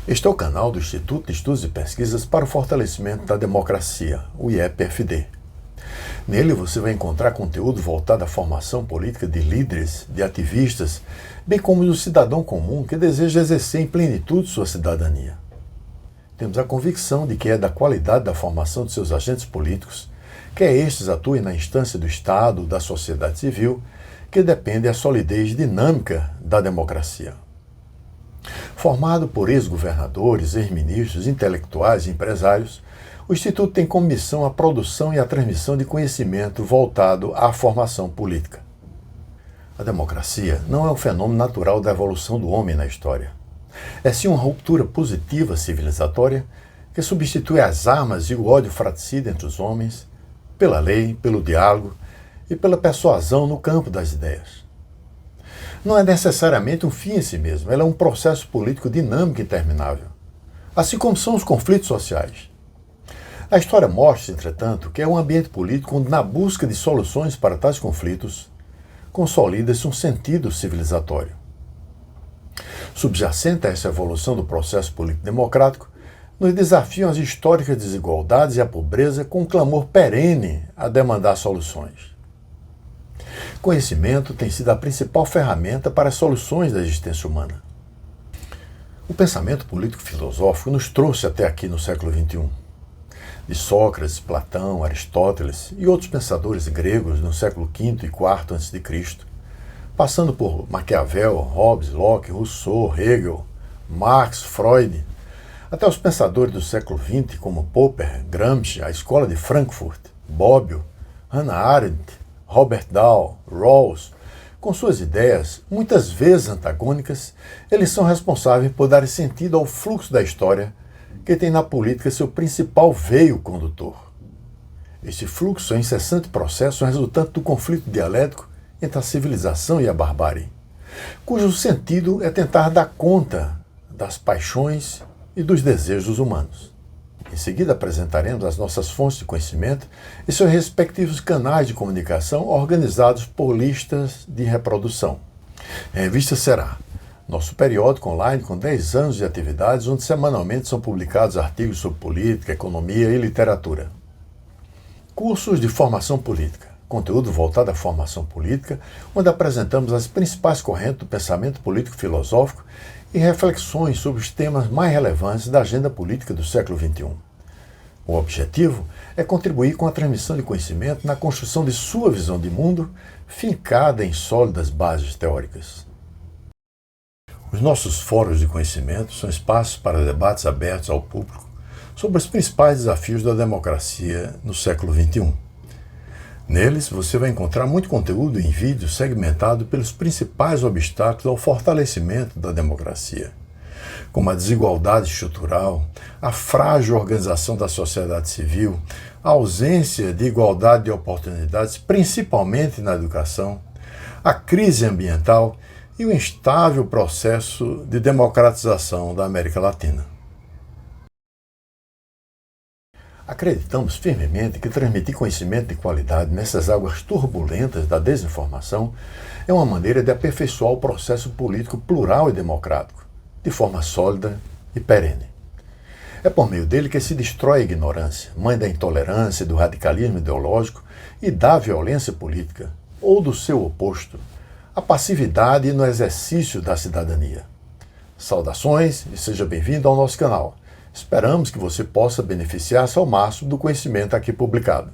Este é o canal do Instituto de Estudos e Pesquisas para o Fortalecimento da Democracia, o IEPFD. Nele você vai encontrar conteúdo voltado à formação política de líderes, de ativistas, bem como do cidadão comum que deseja exercer em plenitude sua cidadania. Temos a convicção de que é da qualidade da formação de seus agentes políticos, quer estes atuem na instância do Estado ou da sociedade civil, que depende a solidez dinâmica da democracia. Formado por ex-governadores, ex-ministros, intelectuais e empresários, o Instituto tem como missão a produção e a transmissão de conhecimento voltado à formação política. A democracia não é um fenômeno natural da evolução do homem na história. É sim uma ruptura positiva civilizatória que substitui as armas e o ódio fratricida entre os homens pela lei, pelo diálogo e pela persuasão no campo das ideias. Não é necessariamente um fim em si mesmo, ela é um processo político dinâmico e interminável, assim como são os conflitos sociais. A história mostra, entretanto, que é um ambiente político onde, na busca de soluções para tais conflitos, consolida-se um sentido civilizatório. Subjacente a essa evolução do processo político democrático, nos desafiam as históricas desigualdades e a pobreza com um clamor perene a demandar soluções. Conhecimento tem sido a principal ferramenta para as soluções da existência humana. O pensamento político-filosófico nos trouxe até aqui no século XXI. De Sócrates, Platão, Aristóteles e outros pensadores gregos no século V e IV a.C., passando por Maquiavel, Hobbes, Locke, Rousseau, Hegel, Marx, Freud, até os pensadores do século XX como Popper, Gramsci, a Escola de Frankfurt, Bobbio, Hannah Arendt, Robert Dahl, Rawls, com suas ideias, muitas vezes antagônicas, eles são responsáveis por dar sentido ao fluxo da história que tem na política seu principal veio condutor. Este fluxo é um incessante processo resultante do conflito dialético entre a civilização e a barbárie, cujo sentido é tentar dar conta das paixões e dos desejos humanos. Em seguida apresentaremos as nossas fontes de conhecimento e seus respectivos canais de comunicação organizados por listas de reprodução. A revista será nosso periódico online com 10 anos de atividades, onde semanalmente são publicados artigos sobre política, economia e literatura. Cursos de formação política. Conteúdo voltado à formação política, onde apresentamos as principais correntes do pensamento político-filosófico e reflexões sobre os temas mais relevantes da agenda política do século XXI. O objetivo é contribuir com a transmissão de conhecimento na construção de sua visão de mundo, fincada em sólidas bases teóricas. Os nossos fóruns de conhecimento são espaços para debates abertos ao público sobre os principais desafios da democracia no século XXI. Neles, você vai encontrar muito conteúdo em vídeo segmentado pelos principais obstáculos ao fortalecimento da democracia, como a desigualdade estrutural, a frágil organização da sociedade civil, a ausência de igualdade de oportunidades, principalmente na educação, a crise ambiental e o instável processo de democratização da América Latina. Acreditamos firmemente que transmitir conhecimento de qualidade nessas águas turbulentas da desinformação é uma maneira de aperfeiçoar o processo político plural e democrático, de forma sólida e perene. É por meio dele que se destrói a ignorância, mãe da intolerância, do radicalismo ideológico e da violência política, ou do seu oposto, a passividade no exercício da cidadania. Saudações e seja bem-vindo ao nosso canal. Esperamos que você possa beneficiar-se ao máximo do conhecimento aqui publicado.